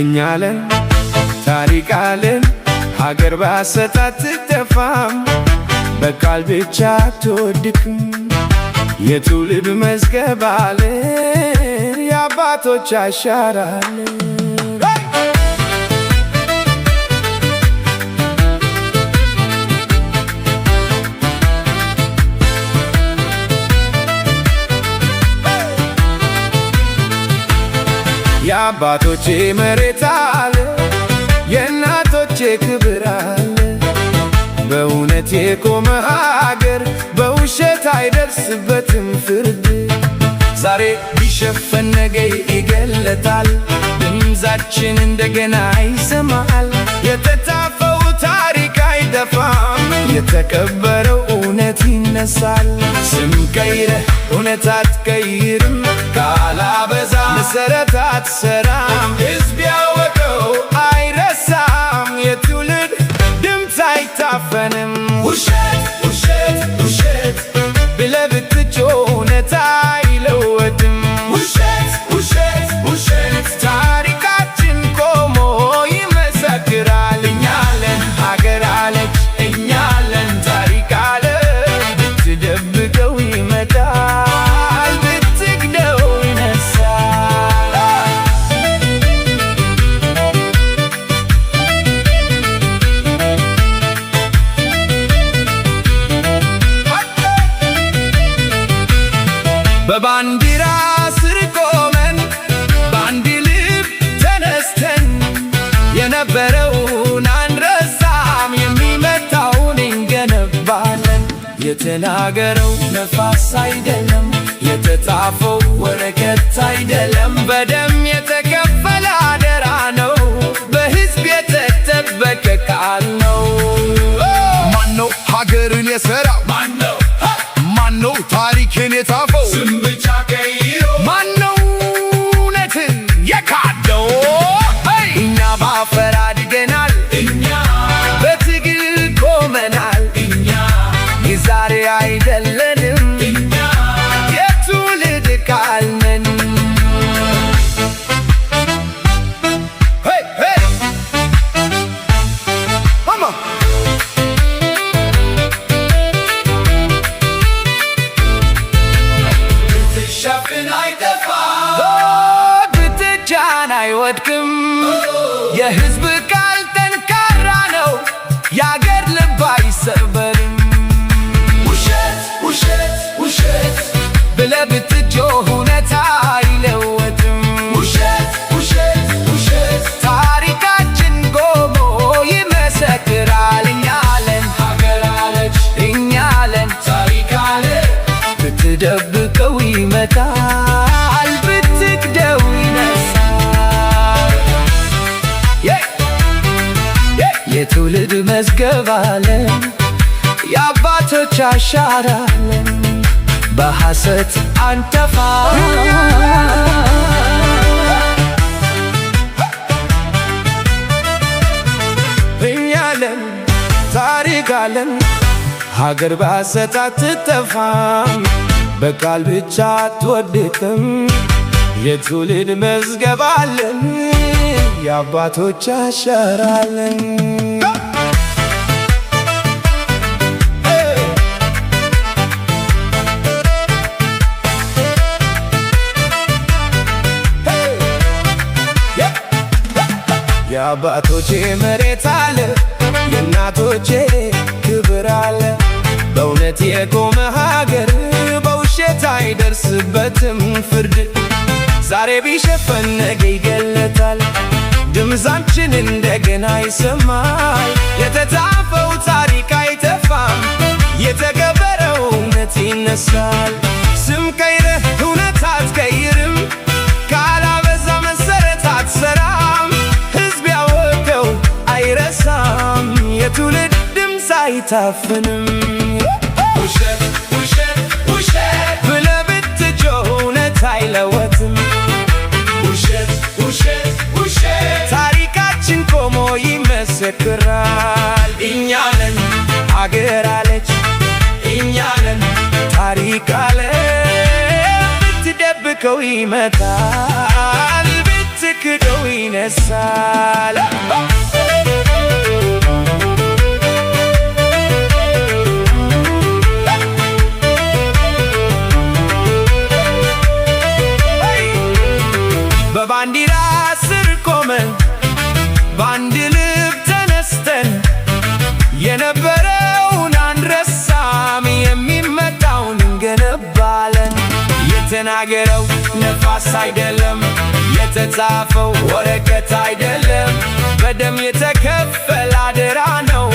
እኛ አለን ታሪክ አለን ሀገር ባሰት አትጠፋም በቃል ብቻ አትወድቅም የትውልድ መዝገብ አለን የአባቶች አሻራ አለን የአባቶቼ መሬት አለ የእናቶቼ ክብር አለ በእውነት የቆመ ሀገር በውሸት አይደርስበትም ፍርድ ዛሬ ቢሸፈን ነገ ይገለጣል ድምፃችን እንደገና ይሰማል የተጻፈው ታሪክ አይጠፋም የተቀበረው እውነት ይነሳል ስም ቀይረህ እውነት አትቀይርም ካላበዛ መሰረት አትሰራም ሕዝብ ያወቀው አይረሳም የትውልድ ድምፅ አይታፈንም ውሸት ውሸት ውሸት ብለህ ብትጮህ እውነት አይለወጥም ውሸት ውሸት ውሸት ታሪካችን ቆሞ ይመሰክራል እኛ አለን ሀገር አለች እኛ አለን ታሪክ አለ ብትደብቀው ይመጣል ብትክደው ይነሳል በባንዲራ ስር ቆመን በአንድ ልብ ተነስተን የነበረውን አንረሳም የሚመጣውን እንገነባለን የተናገረው ነፋስ አይደለም የተጻፈው ወረቀት አይደለም በደም የተከፈለ አደራ ነው በሕዝብ የተጠበቀ ቃል ነው ማነው ሀገርን የሠራው ማነው ታሪክን የጻፈው ስም ብቻ ቀይሮ ማነው እውነትን የካደው እኛ ባፈር አድገናል እኛ በትግል ቆመናል እኛ የዛሬ አይደለንም እኛ የትውልድ ቃል ነን ብትሸፍን አይጠፋም ብትጫን አይወድቅም የሕዝብ ቃል ጠንካራ ነው የአገር ልብ አይሰበርም ውሸት ውሸት ውሸት ብለህ ብትጮህ እውነት አይለወጥም ውሸት ውሸት ውሸት ታሪካችን ቆሞ ይመሰክራል እኛ አለን ሀገር አለች እኛ አለን ታሪክ አለ ብትደብቀው ይመጣል ብትክደው ይነሳል የትውልድ መዝገብ አለን የአባቶች አሻራ አለን በሐሰት አንጠፋም እኛ አለን ታሪክ አለን ሀገር በሐሰት አትጠፋም በቃል ብቻ አትወድቅም የትውልድ መዝገብ አለን የአባቶች አሻራ አለን የአባቶቼ መሬት አለ የእናቶቼ ክብር አለ በእውነት የቆመ ሀገር በውሸት አይደርስበትም ፍርድ ዛሬ ቢሸፈን ነገ ይገለጣል ድምፃችን እንደገና ይሰማል የተጻፈው ታሪክ አይጠፋም የተቀበረው እውነት ይነሳል ስም ቀይረህ እውነት አትቀይርም ካላበዛ መሰረት አትሰራም ሕዝብ ያወቀው አይረሳም የትውልድ ድምፅ አይታፍንም ውሸት ውሸት ውሸት ብለህ ብትጮህ እውነት አይለወጥም ውሸት ውሸት ውሸት ታሪካችን ቆሞ ይመሰክራል እኛ ነን አገር አለች እኛ ነን ታሪክ አለ ብትደብቀው ይመጣል ብትክ ብትክደው ይነሳል። በባንዲራ ስር ቆመን በአንድ ልብ ተነስተን የነበረውን አንረሳም፣ የሚመጣውን እንገነባለን። የተናገረው ነፋስ አይደለም፣ የተጻፈው ወረቀት አይደለም፣ በደም የተከፈለ አደራ ነው፣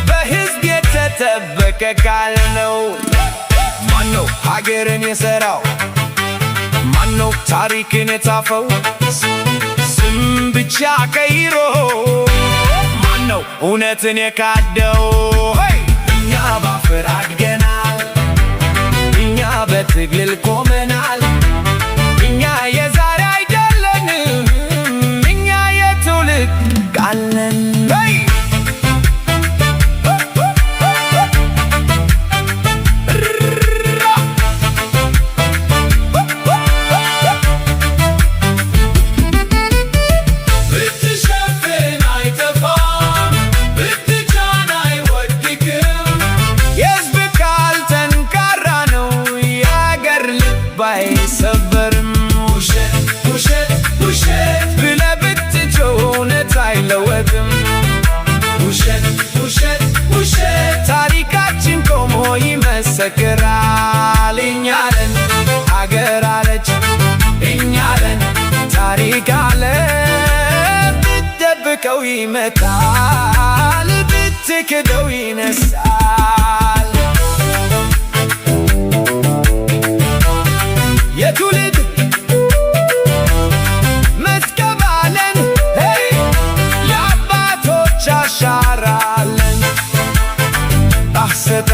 በሕዝብ የተጠበቀ ቃል ነው። ማነው ሀገርን የሠራው? ማነው ታሪክን የጻፈው? ስም ብቻ ቀይሮ ማነው እውነትን የካደው? እኛ ባፈር አድገናል፣ እኛ በትግል ቆመናል። እኛ የዛሬ አይደለንም፣ እኛ የትውልድ ቃል ነን። አይሰበርም። ውሸት ውሸት ውሸት ብለህ ብትጮህ እውነት አይለወጥም። ውሸት ውሸት ውሸት ታሪካችን ቆሞ ይመሰክራል። እኛ ነን አገር አለች፣ እኛ ነን ታሪክ አለ። ብትደብቀው ይመጣል፣ ብትክደው ይነሳል። የትውልድ መዝገብ አለን፣ የአባቶች አሻራ አለን። ሐሰት